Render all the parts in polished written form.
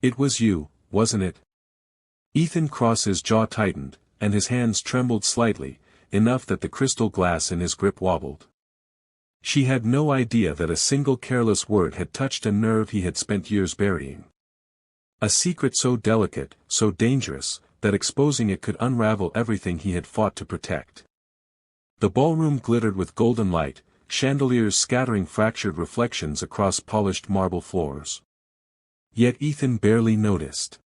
It was you, wasn't it? Ethan Cross's jaw tightened, and his hands trembled slightly, enough that the crystal glass in his grip wobbled. She had no idea that a single careless word had touched a nerve he had spent years burying. A secret so delicate, so dangerous, that exposing it could unravel everything he had fought to protect. The ballroom glittered with golden light, chandeliers scattering fractured reflections across polished marble floors. Yet Ethan barely noticed.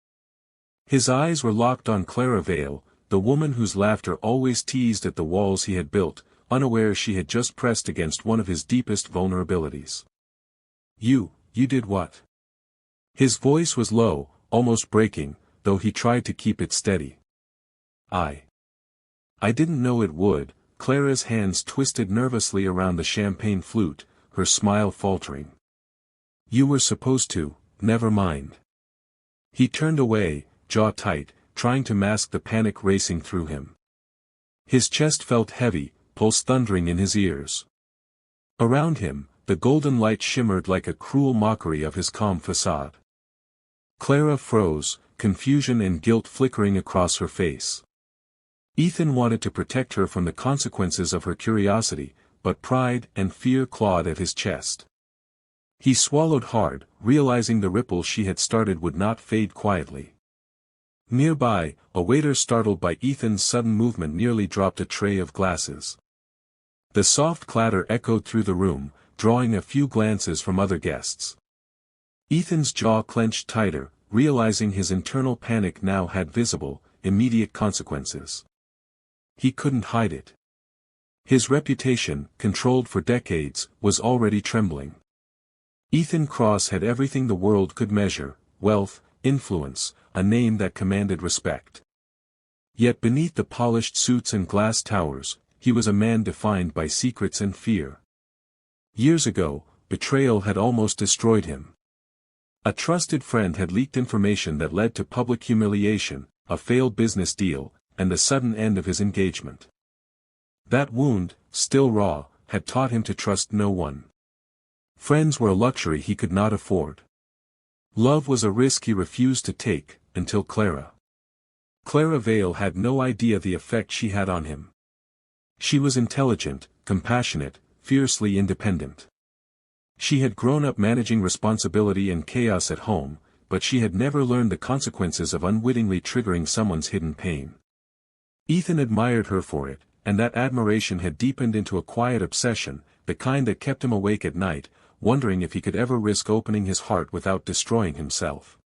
His eyes were locked on Clara Vale, the woman whose laughter always teased at the walls he had built, unaware she had just pressed against one of his deepest vulnerabilities. You did what? His voice was low, almost breaking, though he tried to keep it steady. I didn't know it would. Clara's hands twisted nervously around the champagne flute, her smile faltering. You were supposed to, never mind. He turned away, jaw tight, trying to mask the panic racing through him. His chest felt heavy, pulse thundering in his ears. Around him, the golden light shimmered like a cruel mockery of his calm facade. Clara froze, confusion and guilt flickering across her face. Ethan wanted to protect her from the consequences of her curiosity, but pride and fear clawed at his chest. He swallowed hard, realizing the ripple she had started would not fade quietly. Nearby, a waiter startled by Ethan's sudden movement nearly dropped a tray of glasses. The soft clatter echoed through the room, drawing a few glances from other guests. Ethan's jaw clenched tighter, realizing his internal panic now had visible, immediate consequences. He couldn't hide it. His reputation, controlled for decades, was already trembling. Ethan Cross had everything the world could measure: wealth, influence, a name that commanded respect. Yet beneath the polished suits and glass towers, he was a man defined by secrets and fear. Years ago, betrayal had almost destroyed him. A trusted friend had leaked information that led to public humiliation, a failed business deal, and the sudden end of his engagement. That wound, still raw, had taught him to trust no one. Friends were a luxury he could not afford. Love was a risk he refused to take, until Clara Vale had no idea the effect she had on him. She was intelligent, compassionate, fiercely independent. She had grown up managing responsibility and chaos at home, but she had never learned the consequences of unwittingly triggering someone's hidden pain. Ethan admired her for it, and that admiration had deepened into a quiet obsession, the kind that kept him awake at night, wondering if he could ever risk opening his heart without destroying himself.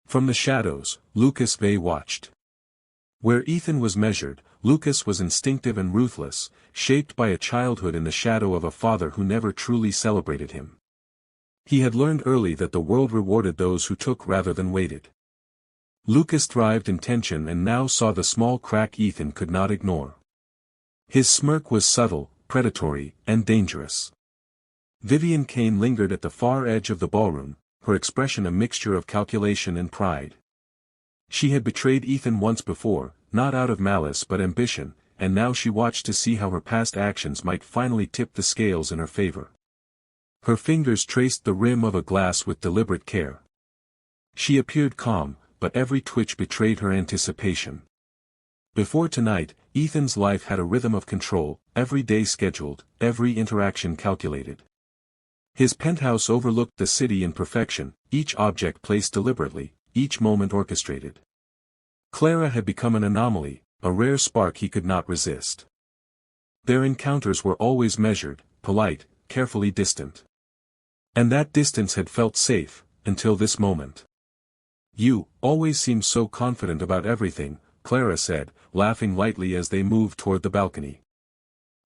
From the shadows, Lucas Vale watched. Where Ethan was measured, Lucas was instinctive and ruthless, shaped by a childhood in the shadow of a father who never truly celebrated him. He had learned early that the world rewarded those who took rather than waited. Lucas thrived in tension and now saw the small crack Ethan could not ignore. His smirk was subtle, predatory, and dangerous. Vivian Kane lingered at the far edge of the ballroom, her expression a mixture of calculation and pride. She had betrayed Ethan once before, not out of malice but ambition, and now she watched to see how her past actions might finally tip the scales in her favor. Her fingers traced the rim of a glass with deliberate care. She appeared calm, but every twitch betrayed her anticipation. Before tonight, Ethan's life had a rhythm of control, every day scheduled, every interaction calculated. His penthouse overlooked the city in perfection, each object placed deliberately, each moment orchestrated. Clara had become an anomaly, a rare spark he could not resist. Their encounters were always measured, polite, carefully distant. And that distance had felt safe, until this moment. You always seem so confident about everything, Clara said, laughing lightly as they moved toward the balcony.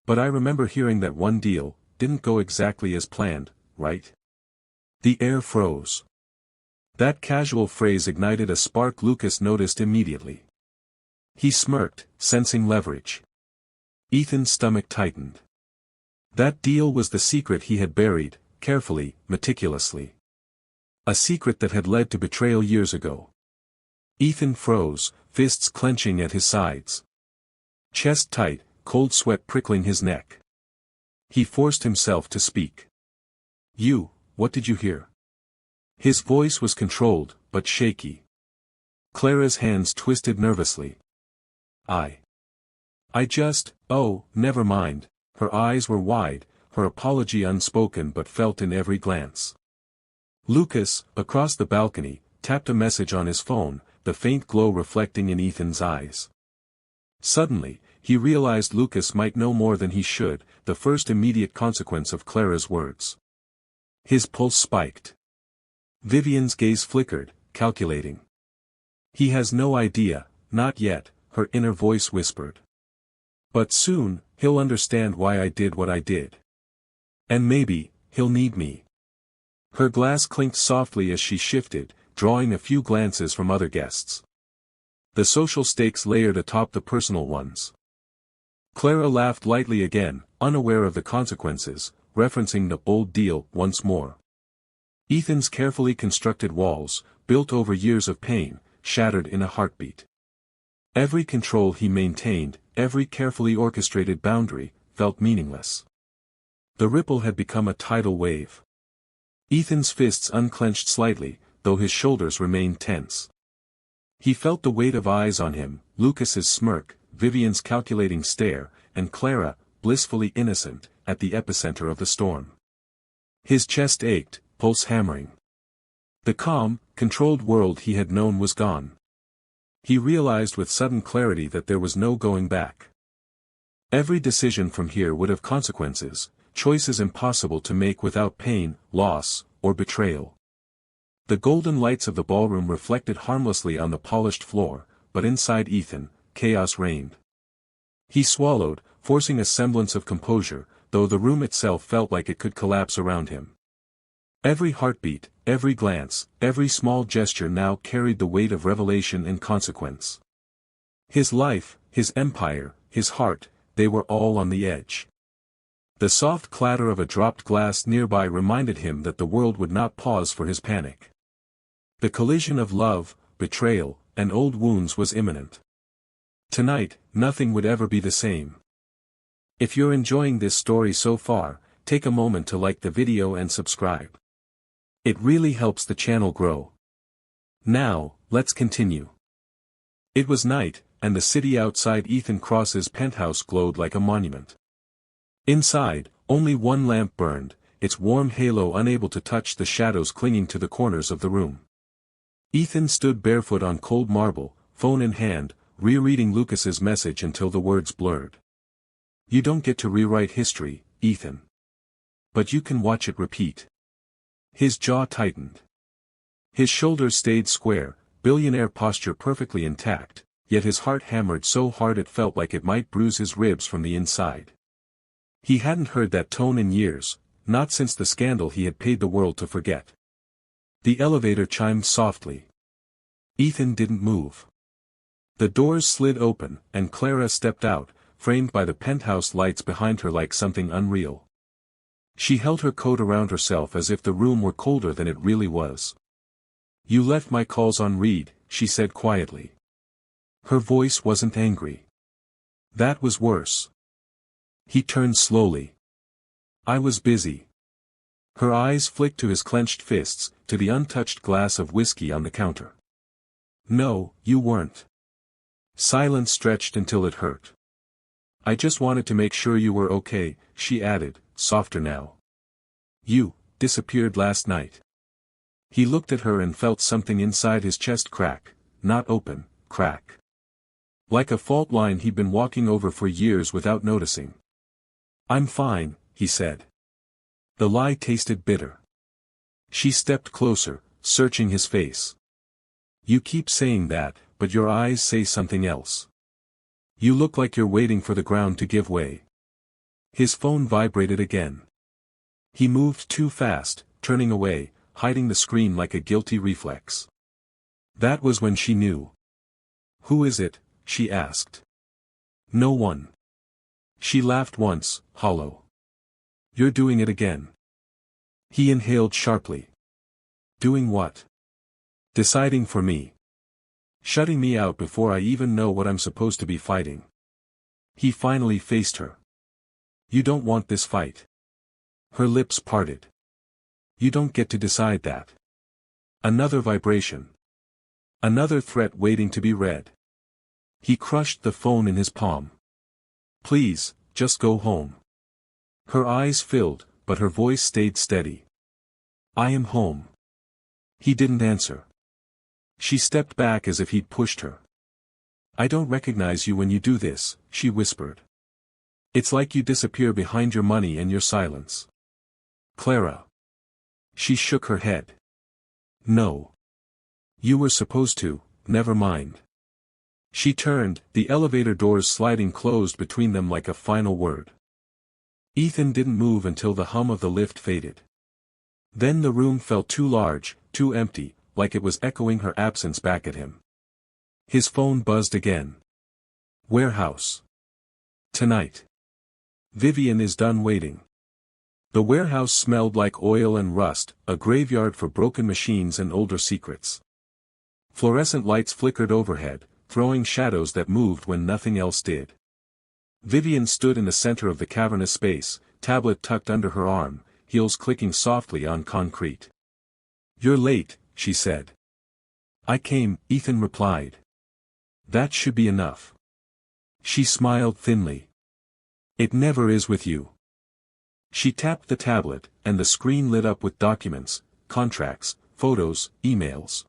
But I remember hearing that one deal didn't go exactly as planned, right? The air froze. That casual phrase ignited a spark Lucas noticed immediately. He smirked, sensing leverage. Ethan's stomach tightened. That deal was the secret he had buried, carefully, meticulously. A secret that had led to betrayal years ago. Ethan froze, fists clenching at his sides. Chest tight, cold sweat prickling his neck. He forced himself to speak. What did you hear? His voice was controlled, but shaky. Clara's hands twisted nervously. Oh, never mind. Her eyes were wide, her apology unspoken but felt in every glance. Lucas, across the balcony, tapped a message on his phone, the faint glow reflecting in Ethan's eyes. Suddenly, he realized Lucas might know more than he should, the first immediate consequence of Clara's words. His pulse spiked. Vivian's gaze flickered, calculating. He has no idea, not yet, her inner voice whispered. But soon, he'll understand why I did what I did. And maybe, he'll need me. Her glass clinked softly as she shifted, drawing a few glances from other guests. The social stakes layered atop the personal ones. Clara laughed lightly again, unaware of the consequences, referencing the bold deal once more. Ethan's carefully constructed walls, built over years of pain, shattered in a heartbeat. Every control he maintained, every carefully orchestrated boundary, felt meaningless. The ripple had become a tidal wave. Ethan's fists unclenched slightly, though his shoulders remained tense. He felt the weight of eyes on him, Lucas's smirk, Vivian's calculating stare, and Clara, blissfully innocent, at the epicenter of the storm. His chest ached, pulse hammering. The calm, controlled world he had known was gone. He realized with sudden clarity that there was no going back. Every decision from here would have consequences, choices impossible to make without pain, loss, or betrayal. The golden lights of the ballroom reflected harmlessly on the polished floor, but inside Ethan, chaos reigned. He swallowed, forcing a semblance of composure, though the room itself felt like it could collapse around him. Every heartbeat, every glance, every small gesture now carried the weight of revelation and consequence. His life, his empire, his heart, they were all on the edge. The soft clatter of a dropped glass nearby reminded him that the world would not pause for his panic. The collision of love, betrayal, and old wounds was imminent. Tonight, nothing would ever be the same. If you're enjoying this story so far, take a moment to like the video and subscribe. It really helps the channel grow. Now, let's continue. It was night, and the city outside Ethan Cross's penthouse glowed like a monument. Inside, only one lamp burned, its warm halo unable to touch the shadows clinging to the corners of the room. Ethan stood barefoot on cold marble, phone in hand, rereading Lucas's message until the words blurred. You don't get to rewrite history, Ethan. But you can watch it repeat. His jaw tightened. His shoulders stayed square, billionaire posture perfectly intact, yet his heart hammered so hard it felt like it might bruise his ribs from the inside. He hadn't heard that tone in years, not since the scandal he had paid the world to forget. The elevator chimed softly. Ethan didn't move. The doors slid open, and Clara stepped out, framed by the penthouse lights behind her like something unreal. She held her coat around herself as if the room were colder than it really was. You left my calls on read, she said quietly. Her voice wasn't angry. That was worse. He turned slowly. I was busy. Her eyes flicked to his clenched fists, to the untouched glass of whiskey on the counter. No, you weren't. Silence stretched until it hurt. I just wanted to make sure you were okay, she added, softer now. You disappeared last night. He looked at her and felt something inside his chest crack, not open, crack. Like a fault line he'd been walking over for years without noticing. I'm fine, he said. The lie tasted bitter. She stepped closer, searching his face. You keep saying that, but your eyes say something else. You look like you're waiting for the ground to give way. His phone vibrated again. He moved too fast, turning away, hiding the screen like a guilty reflex. That was when she knew. Who is it? She asked. No one. She laughed once, hollow. You're doing it again. He inhaled sharply. Doing what? Deciding for me. Shutting me out before I even know what I'm supposed to be fighting. He finally faced her. You don't want this fight. Her lips parted. You don't get to decide that. Another vibration, Another threat waiting to be read. He crushed the phone in his palm. Please, just go home. Her eyes filled, but her voice stayed steady. I am home. He didn't answer. She stepped back as if he'd pushed her. I don't recognize you when you do this, she whispered. It's like you disappear behind your money and your silence. Clara. She shook her head. No. You were supposed to, never mind. She turned, the elevator doors sliding closed between them like a final word. Ethan didn't move until the hum of the lift faded. Then the room felt too large, too empty, like it was echoing her absence back at him. His phone buzzed again. Warehouse. Tonight. Vivian is done waiting. The warehouse smelled like oil and rust, a graveyard for broken machines and older secrets. Fluorescent lights flickered overhead, throwing shadows that moved when nothing else did. Vivian stood in the center of the cavernous space, tablet tucked under her arm, heels clicking softly on concrete. You're late, she said. I came, Ethan replied. That should be enough. She smiled thinly. It never is with you. She tapped the tablet, and the screen lit up with documents, contracts, photos, emails.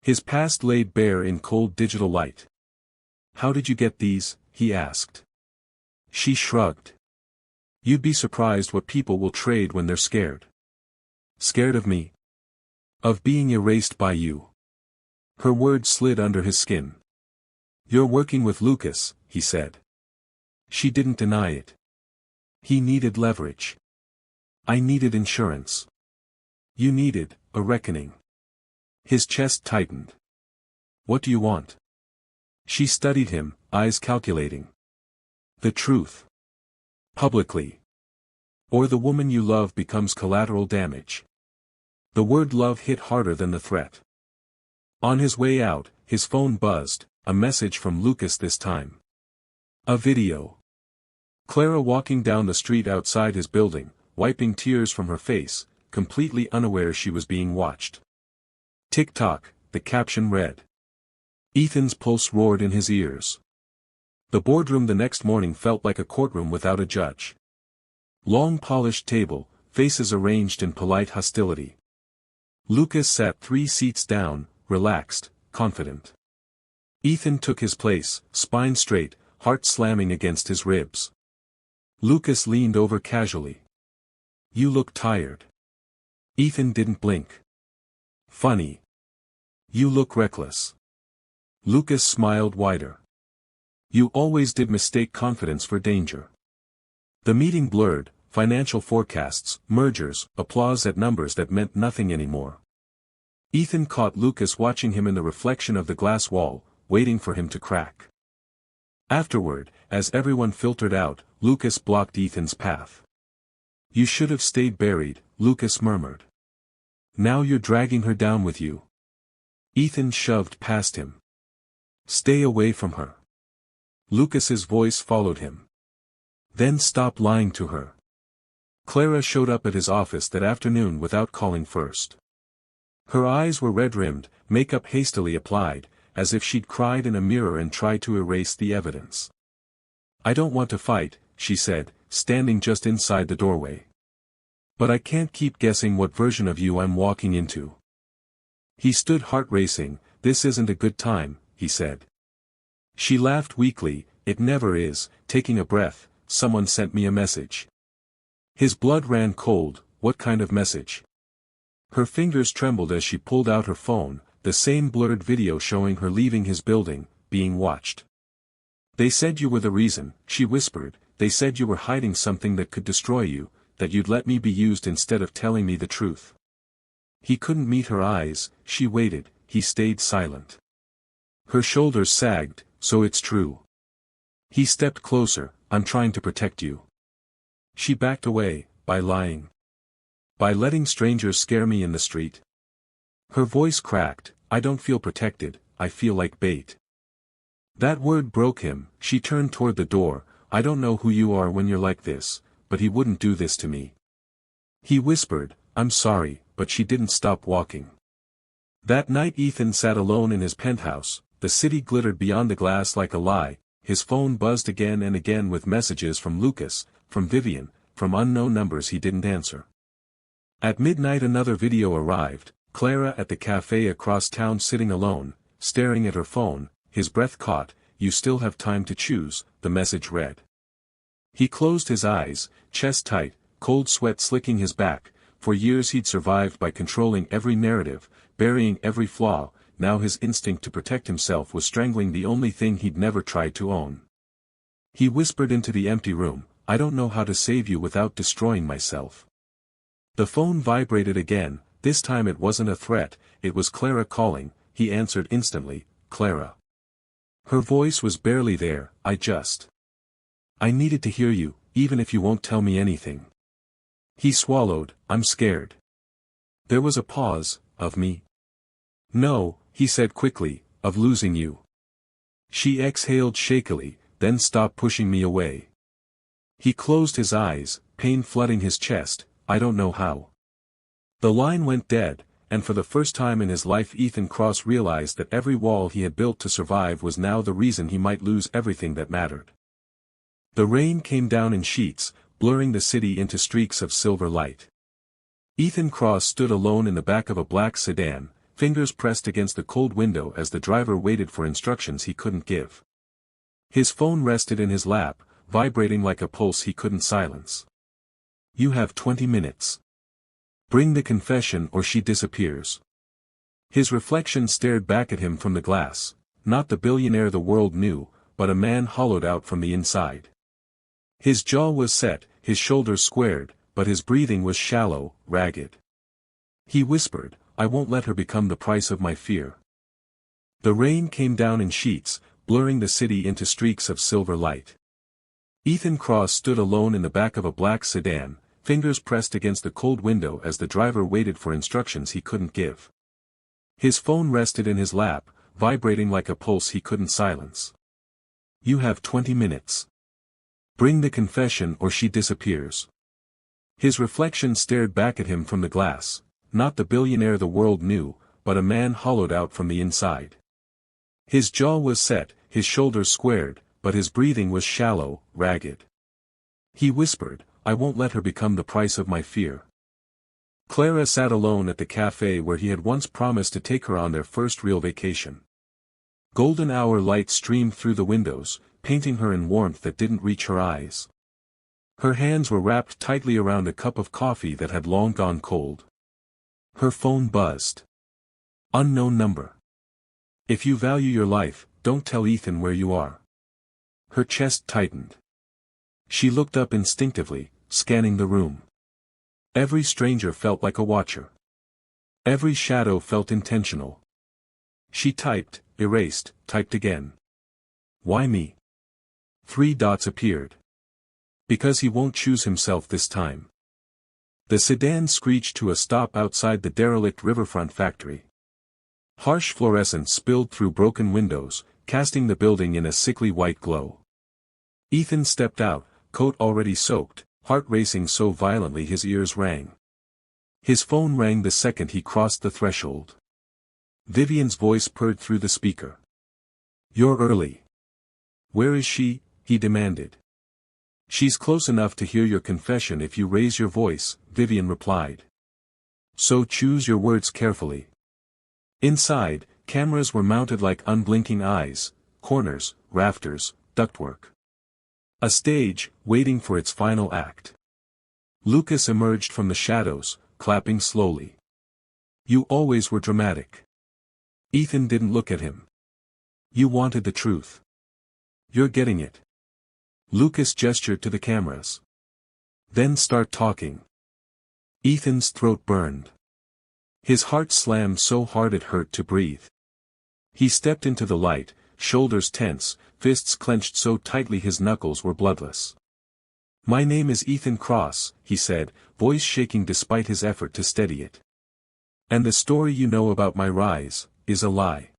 His past laid bare in cold digital light. How did you get these? He asked. She shrugged. You'd be surprised what people will trade when they're scared. Scared of me? Of being erased by you. Her words slid under his skin. You're working with Lucas, he said. She didn't deny it. He needed leverage. I needed insurance. You needed a reckoning. His chest tightened. What do you want? She studied him, eyes calculating. The truth. Publicly. Or the woman you love becomes collateral damage. The word love hit harder than the threat. On his way out, his phone buzzed, a message from Lucas this time. A video. Clara walking down the street outside his building, wiping tears from her face, completely unaware she was being watched. Tick-tock, the caption read. Ethan's pulse roared in his ears. The boardroom the next morning felt like a courtroom without a judge. Long polished table, faces arranged in polite hostility. Lucas sat 3 seats down, relaxed, confident. Ethan took his place, spine straight, heart slamming against his ribs. Lucas leaned over casually. You look tired. Ethan didn't blink. Funny. You look reckless. Lucas smiled wider. You always did mistake confidence for danger. The meeting blurred, financial forecasts, mergers, applause at numbers that meant nothing anymore. Ethan caught Lucas watching him in the reflection of the glass wall, waiting for him to crack. Afterward, as everyone filtered out, Lucas blocked Ethan's path. You should have stayed buried, Lucas murmured. Now you're dragging her down with you. Ethan shoved past him. Stay away from her. Lucas's voice followed him. Then stop lying to her. Clara showed up at his office that afternoon without calling first. Her eyes were red-rimmed, makeup hastily applied, as if she'd cried in a mirror and tried to erase the evidence. I don't want to fight, she said, standing just inside the doorway. But I can't keep guessing what version of you I'm walking into. He stood heart racing. This isn't a good time, he said. She laughed weakly. It never is. Taking a breath, someone sent me a message. His blood ran cold. What kind of message? Her fingers trembled as she pulled out her phone, the same blurred video showing her leaving his building, being watched. They said you were the reason, she whispered. They said you were hiding something that could destroy you, that you'd let me be used instead of telling me the truth. He couldn't meet her eyes. She waited. He stayed silent. Her shoulders sagged. So it's true. He stepped closer. I'm trying to protect you. She backed away. By lying. By letting strangers scare me in the street. Her voice cracked. I don't feel protected, I feel like bait. That word broke him. She turned toward the door. I don't know who you are when you're like this, but he wouldn't do this to me. He whispered, I'm sorry, but she didn't stop walking. That night Ethan sat alone in his penthouse, the city glittered beyond the glass like a lie, his phone buzzed again and again with messages from Lucas, from Vivian, from unknown numbers he didn't answer. At midnight another video arrived, Clara at the cafe across town sitting alone, staring at her phone, his breath caught. "You still have time to choose," the message read. He closed his eyes, chest tight, cold sweat slicking his back. For years he'd survived by controlling every narrative, burying every flaw. Now his instinct to protect himself was strangling the only thing he'd never tried to own. He whispered into the empty room, "I don't know how to save you without destroying myself." The phone vibrated again, this time it wasn't a threat, it was Clara calling. He answered instantly, "Clara." Her voice was barely there. I needed to hear you, even if you won't tell me anything." He swallowed, "I'm scared." There was a pause. "Of me?" "No," he said quickly, "of losing you." She exhaled shakily, "Then stop pushing me away." He closed his eyes, pain flooding his chest. "I don't know how." The line went dead, and for the first time in his life Ethan Cross realized that every wall he had built to survive was now the reason he might lose everything that mattered. The rain came down in sheets, blurring the city into streaks of silver light. Ethan Cross stood alone in the back of a black sedan, fingers pressed against the cold window as the driver waited for instructions he couldn't give. His phone rested in his lap, vibrating like a pulse he couldn't silence. "You have 20 minutes. Bring the confession or she disappears." His reflection stared back at him from the glass, not the billionaire the world knew, but a man hollowed out from the inside. His jaw was set, his shoulders squared, but his breathing was shallow, ragged. He whispered, "I won't let her become the price of my fear." The rain came down in sheets, blurring the city into streaks of silver light. Ethan Cross stood alone in the back of a black sedan, fingers pressed against the cold window as the driver waited for instructions he couldn't give. His phone rested in his lap, vibrating like a pulse he couldn't silence. "You have 20 minutes. Bring the confession or she disappears." His reflection stared back at him from the glass, not the billionaire the world knew, but a man hollowed out from the inside. His jaw was set, his shoulders squared, but his breathing was shallow, ragged. He whispered, "I won't let her become the price of my fear." Clara sat alone at the cafe where he had once promised to take her on their first real vacation. Golden hour light streamed through the windows, painting her in warmth that didn't reach her eyes. Her hands were wrapped tightly around a cup of coffee that had long gone cold. Her phone buzzed. Unknown number. "If you value your life, don't tell Ethan where you are." Her chest tightened. She looked up instinctively, scanning the room. Every stranger felt like a watcher. Every shadow felt intentional. She typed, erased, typed again. "Why me?" 3 dots appeared. "Because he won't choose himself this time." The sedan screeched to a stop outside the derelict riverfront factory. Harsh fluorescence spilled through broken windows, casting the building in a sickly white glow. Ethan stepped out, coat already soaked, heart racing so violently his ears rang. His phone rang the second he crossed the threshold. Vivian's voice purred through the speaker. "You're early." "Where is she?" he demanded. "She's close enough to hear your confession if you raise your voice," Vivian replied. "So choose your words carefully." Inside, cameras were mounted like unblinking eyes, corners, rafters, ductwork. A stage, waiting for its final act. Lucas emerged from the shadows, clapping slowly. "You always were dramatic." Ethan didn't look at him. "You wanted the truth. You're getting it." Lucas gestured to the cameras. "Then start talking." Ethan's throat burned. His heart slammed so hard it hurt to breathe. He stepped into the light, shoulders tense, fists clenched so tightly his knuckles were bloodless. "My name is Ethan Cross," he said, voice shaking despite his effort to steady it. "And the story you know about my rise is a lie."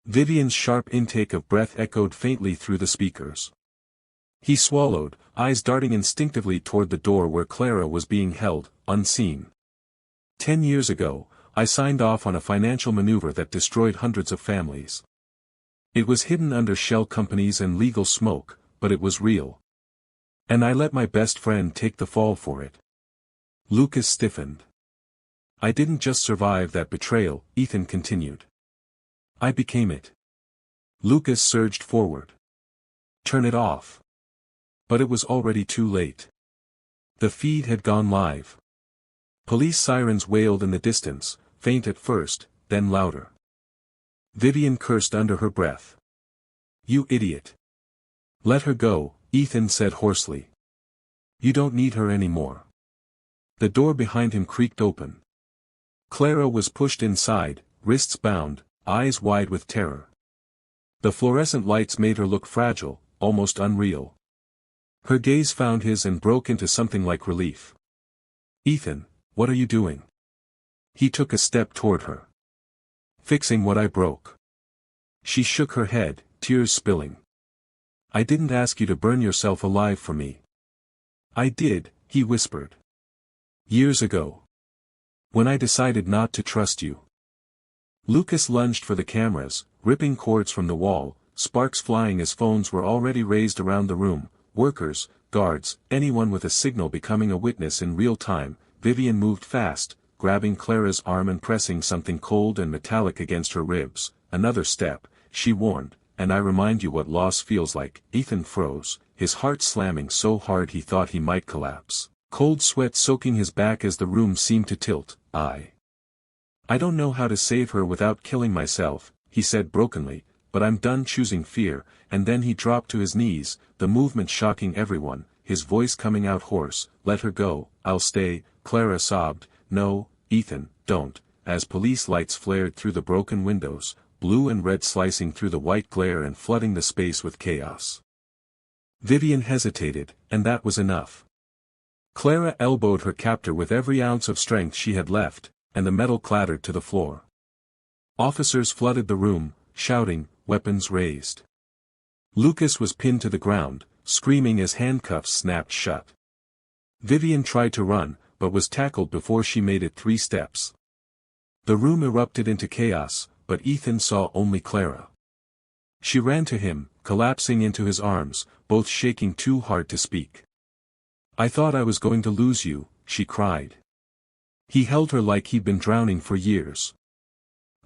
Vivian's sharp intake of breath echoed faintly through the speakers. He swallowed, eyes darting instinctively toward the door where Clara was being held, unseen. 10 years ago, I signed off on a financial maneuver that destroyed hundreds of families. It was hidden under shell companies and legal smoke, but it was real. And I let my best friend take the fall for it." Lucas stiffened. "I didn't just survive that betrayal," Ethan continued. "I became it." Lucas surged forward. "Turn it off." But it was already too late. The feed had gone live. Police sirens wailed in the distance, faint at first, then louder. Vivian cursed under her breath. "You idiot. Let her go," Ethan said hoarsely. "You don't need her anymore." The door behind him creaked open. Clara was pushed inside, wrists bound, eyes wide with terror. The fluorescent lights made her look fragile, almost unreal. Her gaze found his and broke into something like relief. "Ethan, what are you doing?" He took a step toward her. "Fixing what I broke." She shook her head, tears spilling. "I didn't ask you to burn yourself alive for me." "I did," he whispered. "Years ago. When I decided not to trust you." Lucas lunged for the cameras, ripping cords from the wall, sparks flying as phones were already raised around the room. Workers, guards, anyone with a signal becoming a witness in real time. Vivian moved fast, grabbing Clara's arm and pressing something cold and metallic against her ribs. "Another step," she warned, "and I remind you what loss feels like." Ethan froze, his heart slamming so hard he thought he might collapse, cold sweat soaking his back as the room seemed to tilt. I don't know how to save her without killing myself," he said brokenly, "but I'm done choosing fear." And then he dropped to his knees, the movement shocking everyone, his voice coming out hoarse. "Let her go, I'll stay." Clara sobbed. "No, Ethan, don't," as police lights flared through the broken windows, blue and red slicing through the white glare and flooding the space with chaos. Vivian hesitated, and that was enough. Clara elbowed her captor with every ounce of strength she had left, and the metal clattered to the floor. Officers flooded the room, shouting, weapons raised. Lucas was pinned to the ground, screaming as handcuffs snapped shut. Vivian tried to run, but was tackled before she made it 3 steps. The room erupted into chaos, but Ethan saw only Clara. She ran to him, collapsing into his arms, both shaking too hard to speak. "I thought I was going to lose you," she cried. He held her like he'd been drowning for years.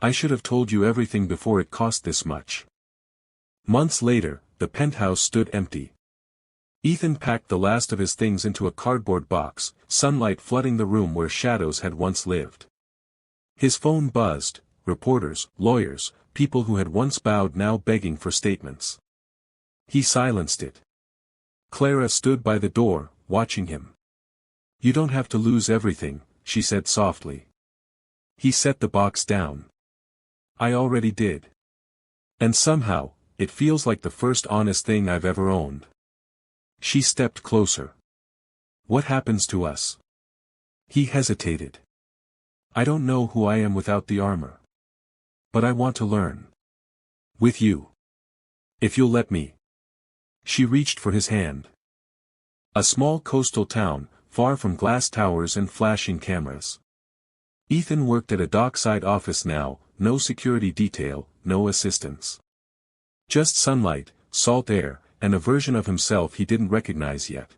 "I should have told you everything before it cost this much." Months later, the penthouse stood empty. Ethan packed the last of his things into a cardboard box, sunlight flooding the room where shadows had once lived. His phone buzzed, reporters, lawyers, people who had once bowed now begging for statements. He silenced it. Clara stood by the door, watching him. "You don't have to lose everything," she said softly. He set the box down. "I already did. And somehow, it feels like the first honest thing I've ever owned." She stepped closer. "What happens to us?" He hesitated. "I don't know who I am without the armor. But I want to learn. With you. If you'll let me." She reached for his hand. A small coastal town, far from glass towers and flashing cameras. Ethan worked at a dockside office now, no security detail, no assistants. Just sunlight, salt air, and a version of himself he didn't recognize yet.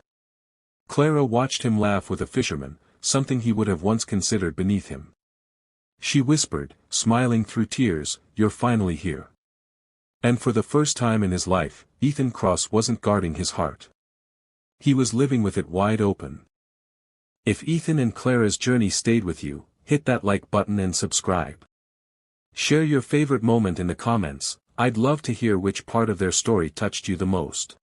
Clara watched him laugh with a fisherman, something he would have once considered beneath him. She whispered, smiling through tears, "You're finally here." And for the first time in his life, Ethan Cross wasn't guarding his heart. He was living with it wide open. If Ethan and Clara's journey stayed with you, hit that like button and subscribe. Share your favorite moment in the comments. I'd love to hear which part of their story touched you the most.